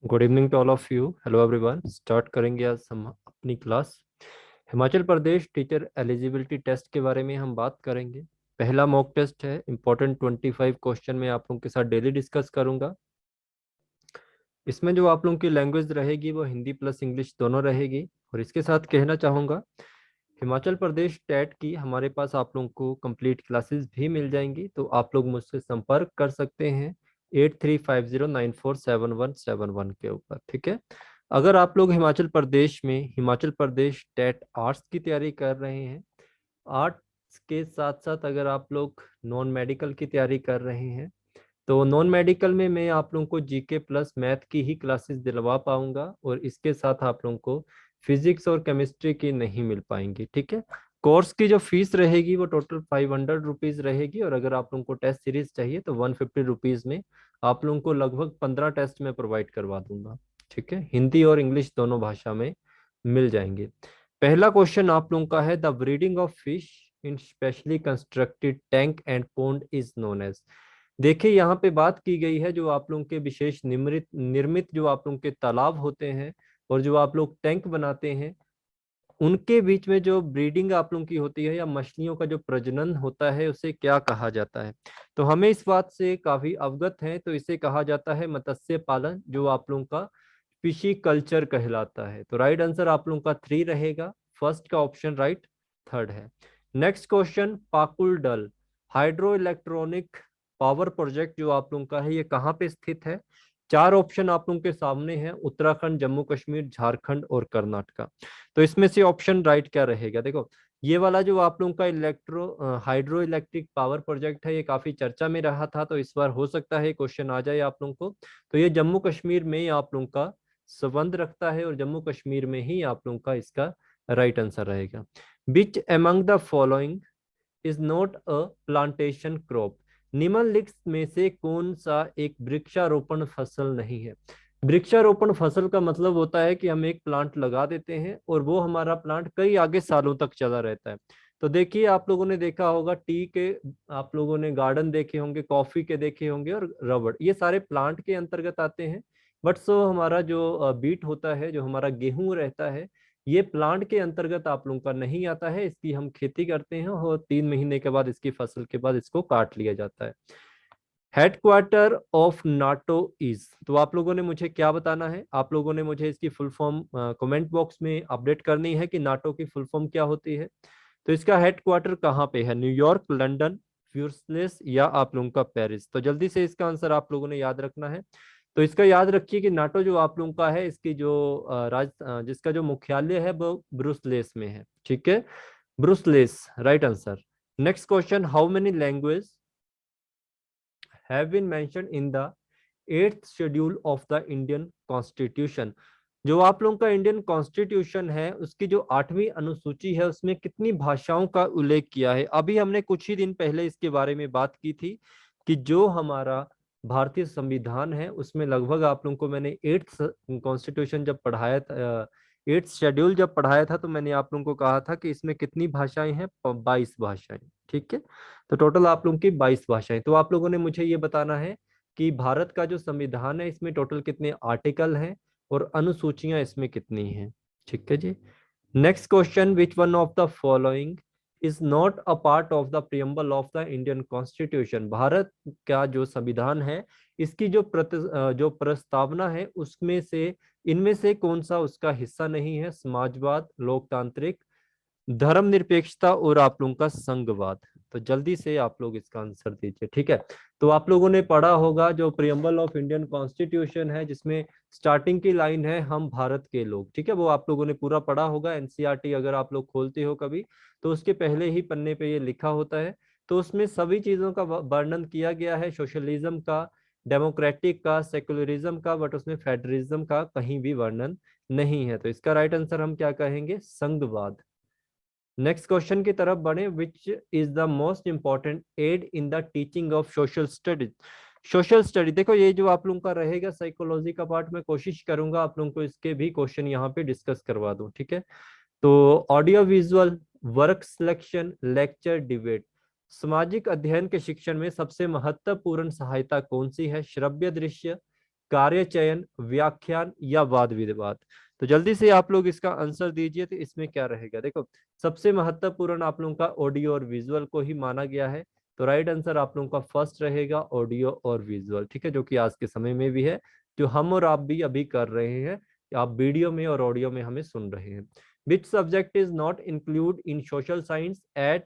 Good evening to all of you. Hello everyone. Start करेंगे आज हम अपनी class. Himachal Pradesh teacher eligibility test के बारे में हम बात करेंगे। पहला मॉक टेस्ट है, इंपॉर्टेंट 25 क्वेश्चन में आप लोगों के साथ डेली डिस्कस करूंगा। इसमें जो आप लोगों की लैंग्वेज रहेगी वो हिंदी प्लस इंग्लिश दोनों रहेगी। और इसके साथ कहना चाहूँगा, हिमाचल प्रदेश टेट की हमारे पास आप लोगों को कंप्लीट क्लासेस भी मिल जाएंगी, तो आप लोग मुझसे संपर्क कर सकते हैं 8350947171 के ऊपर। ठीक है। अगर आप लोग हिमाचल प्रदेश टेट आर्ट्स की तैयारी कर रहे हैं, आर्ट्स के साथ साथ अगर आप लोग नॉन मेडिकल की तैयारी कर रहे हैं, तो नॉन मेडिकल में मैं आप लोगों को जीके प्लस मैथ की ही क्लासेस दिलवा पाऊंगा, और इसके साथ आप लोगों को फिजिक्स और केमिस्ट्री की नहीं मिल पाएंगी। ठीक है। कोर्स की जो फीस रहेगी वो टोटल 500 रुपीज रहेगी, और अगर आप लोगों को टेस्ट सीरीज चाहिए तो 150 रुपीज में आप लोगों को लगभग 15 टेस्ट में प्रोवाइड करवा दूंगा। ठीक है। हिंदी और इंग्लिश दोनों भाषा में मिल जाएंगे। पहला क्वेश्चन आप लोगों का है, the breeding of fish in specially constructed tank and pond is known as. देखिए यहाँ पे बात की गई है, जो आप लोगों के विशेष निर्मित निर्मित जो आप लोगों के तालाब होते हैं और जो आप लोग टैंक बनाते हैं, उनके बीच में जो ब्रीडिंग आप लोगों की होती है या मछलियों का जो प्रजनन होता है, उसे क्या कहा जाता है। तो हमें इस बात से काफी अवगत है, तो इसे कहा जाता है मत्स्य पालन, जो आप लोगों का फिशी कल्चर कहलाता है। तो राइट आंसर आप लोगों का 3 रहेगा। फर्स्ट का ऑप्शन राइट, थर्ड है। नेक्स्ट क्वेश्चन, पाकुल डल हाइड्रो इलेक्ट्रॉनिक पावर प्रोजेक्ट जो आप लोगों का है, ये कहाँ पे स्थित है। चार ऑप्शन आप लोगों के सामने हैं, उत्तराखंड, जम्मू कश्मीर, झारखंड और कर्नाटका। तो इसमें से ऑप्शन राइट क्या रहेगा। देखो, ये वाला जो आप लोगों का हाइड्रो इलेक्ट्रिक पावर प्रोजेक्ट है, ये काफी चर्चा में रहा था, तो इस बार हो सकता है क्वेश्चन आ जाए आप लोगों को। तो ये जम्मू कश्मीर में ही आप लोगों का संबंध रखता है, और जम्मू कश्मीर में ही आप लोगों का इसका राइट आंसर रहेगा। Which among the following is not a plantation crop. निम्नलिखित में से कौन सा एक वृक्षारोपण फसल नहीं है। वृक्षारोपण फसल का मतलब होता है कि हम एक प्लांट लगा देते हैं और वो हमारा प्लांट कई आगे सालों तक चला रहता है। तो देखिए, आप लोगों ने देखा होगा टी के, आप लोगों ने गार्डन देखे होंगे, कॉफी के देखे होंगे, और रबड़, ये सारे प्लांट के अंतर्गत आते हैं। बट सो हमारा जो बीट होता है, जो हमारा गेहूं रहता है, ये प्लांट के अंतर्गत आप लोगों का नहीं आता है। इसकी हम खेती करते हैं और 3 महीने के बाद, इसकी फसल के बाद इसको काट लिया जाता है। हेडक्वार्टर ऑफ नाटो इज, तो आप लोगों ने मुझे क्या बताना है, आप लोगों ने मुझे इसकी फुल फॉर्म कमेंट बॉक्स में अपडेट करनी है कि नाटो की फुल फॉर्म क्या होती है। तो इसका हेडक्वार्टर कहाँ पे है, न्यूयॉर्क, लंदन, ब्रुसेल्स या आप लोगों का पेरिस। तो जल्दी से इसका आंसर आप लोगों ने याद रखना है। तो इसका याद रखिए कि नाटो जो आप लोगों का है, इसकी जो जिसका जो मुख्यालय है वो ब्रुसेल्स में है। ठीक है, Brussels right answer. Next question, how many language have been mentioned in the 8th schedule of the Indian constitution. जो आप लोगों का इंडियन कॉन्स्टिट्यूशन है, उसकी जो 8वीं अनुसूची है, उसमें कितनी भाषाओं का उल्लेख किया है। अभी हमने कुछ ही दिन पहले इसके बारे में बात की थी कि जो हमारा भारतीय संविधान है, उसमें लगभग आप लोगों को मैंने 8th कॉन्स्टिट्यूशन जब पढ़ाया था, 8th शेड्यूल जब पढ़ाया था, तो मैंने आप लोगों को कहा था कि इसमें कितनी भाषाएं हैं, 22 भाषाएं। ठीक है। तो टोटल आप लोगों की 22 भाषाएं। तो आप लोगों ने मुझे ये बताना है कि भारत का जो संविधान है, इसमें टोटल कितने आर्टिकल हैं और अनुसूचियां इसमें कितनी हैं। ठीक है जी। Next question, which one of the following is not a part of the preamble of the Indian constitution. Bharat का जो संविधान है, इसकी जो प्रस्तावना है, उसमें से इनमें से कौन सा उसका हिस्सा नहीं है। समाजवाद, लोकतांत्रिक, धर्मनिरपेक्षता और आप लोगों का संघवाद। तो जल्दी से आप लोग इसका आंसर दीजिए। ठीक है। तो आप लोगों ने पढ़ा होगा जो प्रियम्बल ऑफ इंडियन कॉन्स्टिट्यूशन है, जिसमें स्टार्टिंग की लाइन है, हम भारत के लोग। ठीक है, वो आप लोगों ने पूरा पढ़ा होगा। एनसीईआरटी अगर आप लोग खोलते हो कभी, तो उसके पहले ही पन्ने पे ये लिखा होता है। तो उसमें सभी चीजों का वर्णन किया गया है, सोशलिज्म का, डेमोक्रेटिक का, सेकुलरिज्म का, बट उसमें फेडरलिज्म का कहीं भी वर्णन नहीं है। तो इसका राइट आंसर हम क्या कहेंगे, संघवाद। नेक्स्ट क्वेश्चन की तरफ बढ़े, which is the most important aid in the teaching of social studies. Social study, देखो ये जो आप लोगों का रहेगा साइकोलॉजी का पार्ट, मैं कोशिश करूंगा आप लोगों को इसके भी क्वेश्चन यहाँ पे डिस्कस करवा दूं। ठीक है। तो audio visual, work selection, lecture, debate, सामाजिक अध्ययन के शिक्षण में सबसे महत्वपूर्ण सहायता कौन सी है। श्रव्य दृश्य, कार्य चयन, व्याख्यान या वाद विवाद। तो जल्दी से आप लोग इसका आंसर दीजिए। तो इसमें क्या रहेगा, देखो सबसे महत्वपूर्ण आप लोगों का ऑडियो और विजुअल को ही माना गया है। तो राइट आंसर आप लोगों का फर्स्ट रहेगा, ऑडियो और विजुअल, ठीक है, जो कि आज के समय में भी है, जो हम और आप भी अभी कर रहे हैं। आप वीडियो में और ऑडियो में हमें सुन रहे हैं। Which subject is not include in social science at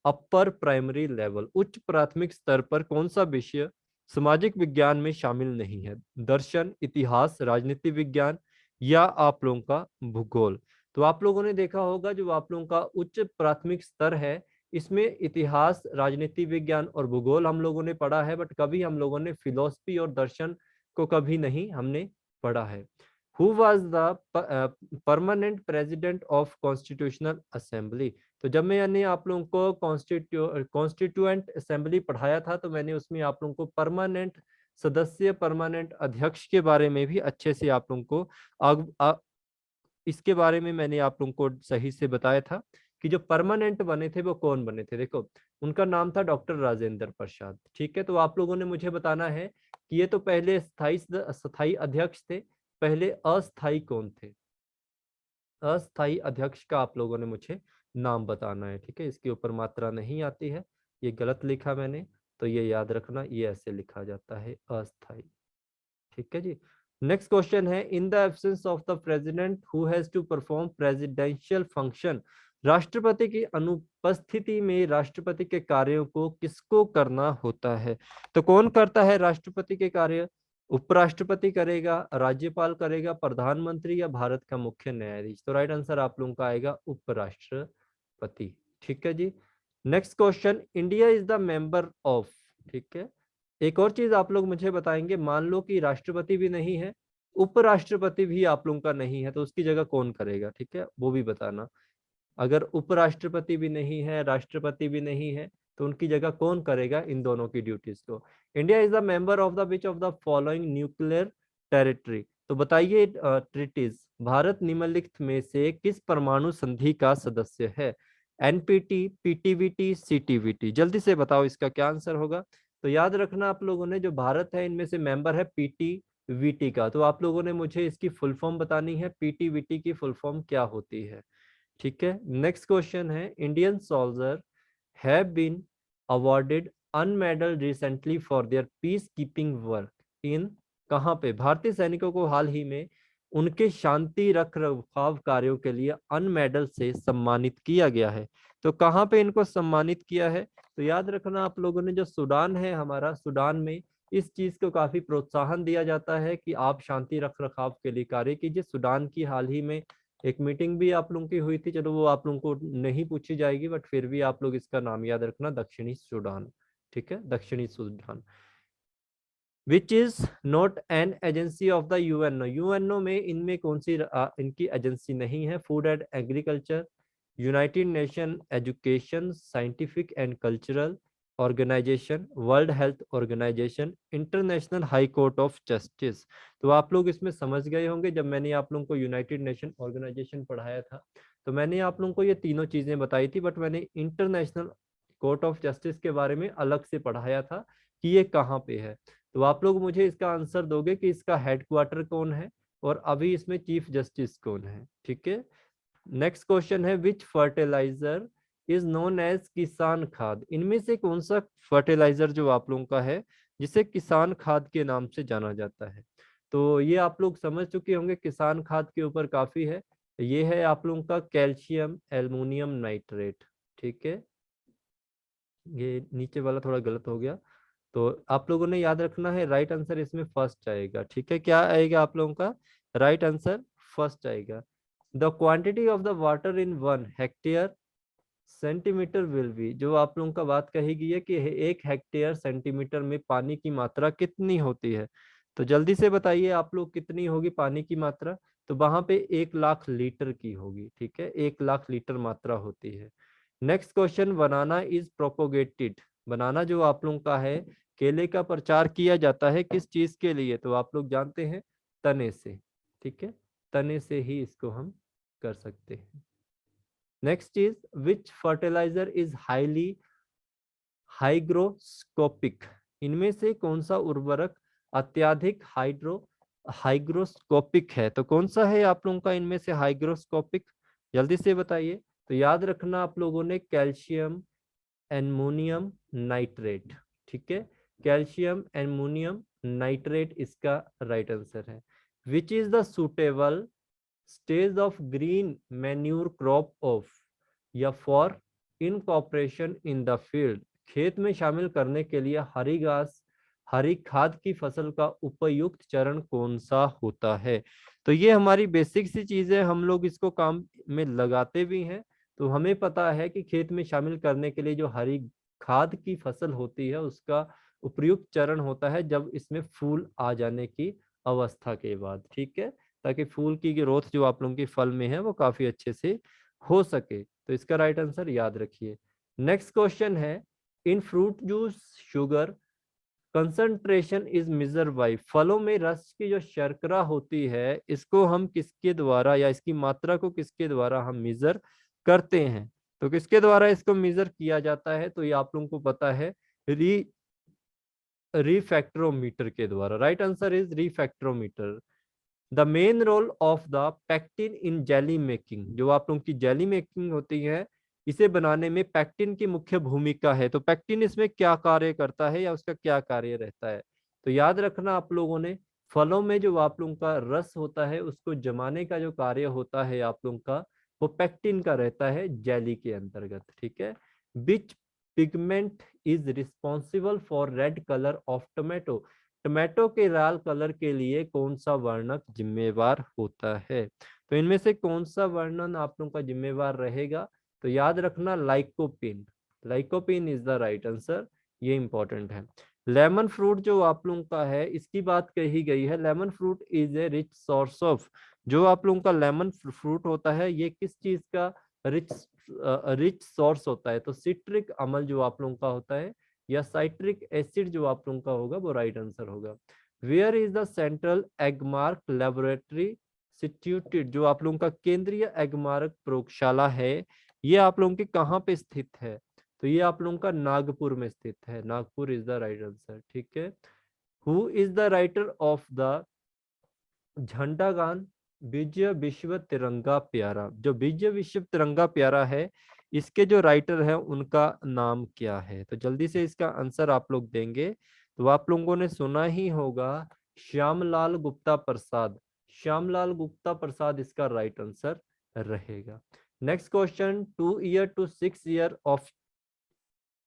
upper primary level. उच्च प्राथमिक स्तर पर कौन सा विषय सामाजिक विज्ञान में शामिल नहीं है? दर्शन, इतिहास, राजनीति विज्ञान या आप लोगों का भूगोल। तो आप लोगों ने देखा होगा जो आप लोगों का उच्च प्राथमिक स्तर है, इसमें इतिहास, राजनीति विज्ञान और भूगोल हम लोगों ने पढ़ा है, बट कभी हम लोगों ने फिलोसफी और दर्शन को कभी नहीं हमने पढ़ा है। Who was the permanent president of constitutional assembly. तो जब मैंने आप लोगों को कॉन्स्टिट्यूएंट असेंबली पढ़ाया था, तो मैंने उसमें आप लोगों को परमानेंट सदस्य, परमानेंट अध्यक्ष के बारे में भी अच्छे से आप लोगों को इसके बारे में मैंने आप लोगों को सही से बताया था कि जो परमानेंट बने थे वो कौन बने थे। देखो उनका नाम था डॉक्टर राजेंद्र प्रसाद, ठीक है। तो आप लोगों ने मुझे बताना है कि ये तो पहले स्थायी अध्यक्ष थे, पहले अस्थाई कौन थे? अस्थाई अध्यक्ष का आप लोगों ने मुझे नाम बताना है, ठीक है। इसके ऊपर मात्रा नहीं आती है, ये गलत लिखा मैंने, तो ये याद रखना, ये ऐसे लिखा जाता है अस्थाई, ठीक है जी। नेक्स्ट क्वेश्चन है, in the absence of the president who has to perform presidential function. राष्ट्रपति की अनुपस्थिति में राष्ट्रपति के कार्यों को किसको करना होता है? तो कौन करता है राष्ट्रपति के कार्य? उपराष्ट्रपति करेगा, राज्यपाल करेगा, प्रधानमंत्री या भारत का मुख्य न्यायाधीश? तो राइट आंसर आप लोगों का आएगा उपराष्ट्रपति, ठीक है जी। Next question, India is the member of, ठीक है। एक और चीज आप लोग मुझे बताएंगे, मान लो कि राष्ट्रपति भी नहीं है, उपराष्ट्रपति भी आप लोगों का नहीं है, तो उसकी जगह कौन करेगा, ठीक है, वो भी बताना। अगर उपराष्ट्रपति भी नहीं है, राष्ट्रपति भी नहीं है, तो उनकी जगह कौन करेगा इन दोनों की ड्यूटीज को? India is the member of the which of the following nuclear territory. तो बताइए ट्रीटीज, भारत निम्नलिखित में से किस परमाणु संधि का सदस्य है? एनपीटी, पीटीवीटी, सीटीवीटी। जल्दी से बताओ इसका क्या आंसर होगा। तो याद रखना आप लोगों ने, जो भारत है इनमें से मेंबर है पीटीवीटी का, तो आप लोगों ने मुझे इसकी फुल फॉर्म बतानी है, पीटीवीटी की फुल फॉर्म क्या होती है, ठीक है। नेक्स्ट क्वेश्चन है, Indian soldier have been awarded UN medal recently for their peace keeping work in, कहाँ पे? भारतीय सैनिकों को हाल ही में उनके शांति रख रखाव कार्यों के लिए अनमेडल से सम्मानित किया गया है। तो कहाँ पे इनको सम्मानित किया है? तो याद रखना आप लोगों ने, जो सूडान है हमारा, सूडान में इस चीज को काफी प्रोत्साहन दिया जाता है कि आप शांति रख रखाव के लिए कार्य कीजिए। सूडान की हाल ही में एक मीटिंग भी आप लोगों की हुई थी, चलो वो आप लोगों को नहीं पूछी जाएगी, बट फिर भी आप लोग इसका नाम याद रखना, दक्षिणी सूडान, ठीक है, दक्षिणी Sudan. Which is not an agency of the UNO. UNO में इनमें कौन सी इनकी एजेंसी नहीं है? Food and agriculture, united nation education, scientific and cultural organization, world health organization, international high court of justice. तो आप लोग इसमें समझ गए होंगे, जब मैंने आप लोगों को यूनाइटेड नेशन ऑर्गेनाइजेशन पढ़ाया था, तो मैंने आप लोगों को ये तीनों चीजें बताई थी, बट मैंने इंटरनेशनल कोर्ट ऑफ जस्टिस के बारे में अलग से पढ़ाया था कि ये कहाँ पे है। तो आप लोग मुझे इसका आंसर दोगे कि इसका हेडक्वार्टर कौन है और अभी इसमें चीफ जस्टिस कौन है, ठीक है। नेक्स्ट क्वेश्चन है, विच फर्टिलाइजर इज नोन एज किसान खाद। इनमें से कौन सा फर्टिलाइजर जो आप लोगों का है जिसे किसान खाद के नाम से जाना जाता है? तो ये आप लोग समझ चुके होंगे, किसान खाद के ऊपर काफी है। ये है आप लोगों का कैल्शियम एल्युमिनियम नाइट्रेट, ठीक है। ये नीचे वाला थोड़ा गलत हो गया, तो आप लोगों ने याद रखना है, राइट आंसर इसमें फर्स्ट आएगा, ठीक है। क्या आएगा आप लोगों का राइट आंसर? फर्स्ट आएगा। The quantity of the water in 1 hectare centimetre will be. जो आप लोगों का बात कही गई है कि 1 हेक्टेयर सेंटीमीटर में पानी की मात्रा कितनी होती है, तो जल्दी से बताइए आप लोग, कितनी होगी पानी की मात्रा? तो वहां पे 1 लाख लीटर की होगी, ठीक है, 1 लाख लीटर मात्रा होती है। Next question, banana is propagated. Banana जो आप लोगों का है, केले का प्रचार किया जाता है किस चीज के लिए? तो आप लोग जानते हैं, तने से, ठीक है, तने से ही इसको हम कर सकते हैं। Next is, which fertiliser is highly hygroscopic. इनमें से कौन सा उर्वरक अत्यधिक हाइग्रोस्कोपिक है। तो कौन सा है आप लोगों का इनमें से हाइग्रोस्कोपिक, जल्दी से बताइए। तो याद रखना आप लोगों ने कैल्शियम एमोनियम नाइट्रेट, ठीक है, कैल्शियम एमोनियम नाइट्रेट इसका राइट आंसर है। Which is the suitable stage of green manure crop of, या for incorporation in the field, खेत में शामिल करने के लिए हरी घास हरी खाद की फसल का उपयुक्त चरण कौन सा होता है। तो ये हमारी बेसिक सी चीजें, हम लोग इसको काम में लगाते भी हैं। तो हमें पता है कि खेत में शामिल करने के लिए जो हरी खाद की फसल होती है उसका उपयुक्त चरण होता है जब इसमें फूल आ जाने की अवस्था के बाद, ठीक है, ताकि फूल की ग्रोथ जो आप लोगों की फल में है वो काफी अच्छे से हो सके। तो इसका राइट आंसर याद रखिए। नेक्स्ट क्वेश्चन है, in fruit juice sugar concentration is measure by, फलों में रस की जो शर्करा होती है इसको हम किसके द्वारा, या इसकी मात्रा को किसके द्वारा हम मेजर करते हैं। तो किसके द्वारा इसको मेजर किया जाता है, तो ये आप लोगों को पता है, रिफैक्ट्रोमीटर के द्वारा। Right answer is refractometer. The main role of the pectin in jelly making, जो आप लोगों की जेली मेकिंग होती है इसे बनाने में पैक्टिन की मुख्य भूमिका है। तो पैक्टिन इसमें क्या कार्य करता है या उसका क्या कार्य रहता है। तो याद रखना आप लोगों ने, फलों में जो आप लोगों का रस होता है उसको जमाने का जो कार्य होता है आप लोगों का, वो पैक्टिन का रहता है जेली के अंतर्गत, ठीक है। Which pigment is responsible for red colour of tomato, tomato के लाल कलर के लिए कौन सा वर्णक जिम्मेवार होता है। तो इनमें से कौन सा वर्णन आप लोगों का जिम्मेवार रहेगा। तो याद रखना lycopene, lycopene is the right answer, ये इंपॉर्टेंट है। लेमन फ्रूट जो आप लोगों का है इसकी बात कही गई है, lemon fruit is a rich source of, जो आप लोगों का लेमन फ्रूट होता है ये किस चीज का रिच रिच सोर्स होता है। तो सिट्रिक अम्ल जो आप लोगों का होता है, या साइट्रिक एसिड जो आप लोगों का होगा वो राइट आंसर होगा। Where is the central Agmark laboratory situated, जो आप लोगों का केंद्रीय एगमार्क प्रयोगशाला है ये आप लोगों के कहाँ पे स्थित है। तो ये आप लोगों का नागपुर में स्थित है, Nagpur is the right answer, ठीक है। Who is the writer of the झंडा गान विजय विश्व तिरंगा प्यारा, जो विजय विश्व तिरंगा प्यारा है इसके जो राइटर है उनका नाम क्या है। तो जल्दी से इसका आंसर आप लोग देंगे। तो आप लोगों ने सुना ही होगा श्यामलाल गुप्ता प्रसाद, श्यामलाल गुप्ता प्रसाद इसका राइट आंसर रहेगा। Next question, 2 year to 6 year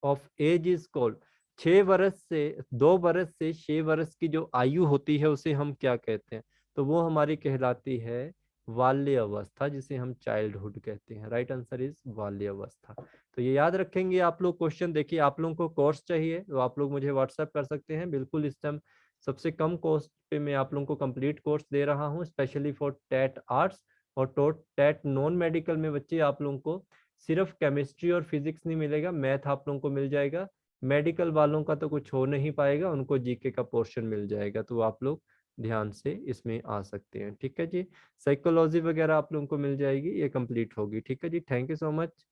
of age is called, 6 वर्ष से 2 वर्ष से 6 वर्ष की जो आयु होती है उसे हम क्या कहते हैं। तो वो हमारी कहलाती है बाल्य अवस्था, जिसे हम चाइल्डहुड कहते हैं। राइट आंसर इज बाल्य अवस्था। तो ये याद रखेंगे आप लोग। क्वेश्चन देखिए, आप लोगों को कोर्स चाहिए तो आप लोग मुझे व्हाट्सएप कर सकते हैं, बिल्कुल इस टाइम सबसे कम कॉस्ट पे मैं आप लोगों को कंप्लीट कोर्स दे रहा हूँ, स्पेशली फॉर टेट आर्ट्स और टेट नॉन मेडिकल में बच्चे आप लोगों को सिर्फ केमिस्ट्री और फिजिक्स नहीं मिलेगा, मैथ आप लोगों को मिल जाएगा। मेडिकल वालों का तो कुछ हो नहीं पाएगा, उनको जीके का पोर्शन मिल जाएगा, तो आप लोग ध्यान से इसमें आ सकते हैं, ठीक है जी। साइकोलॉजी वगैरह आप लोगों को मिल जाएगी, ये कंप्लीट होगी, ठीक है जी। Thank you so much,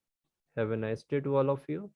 have a nice day to all of you.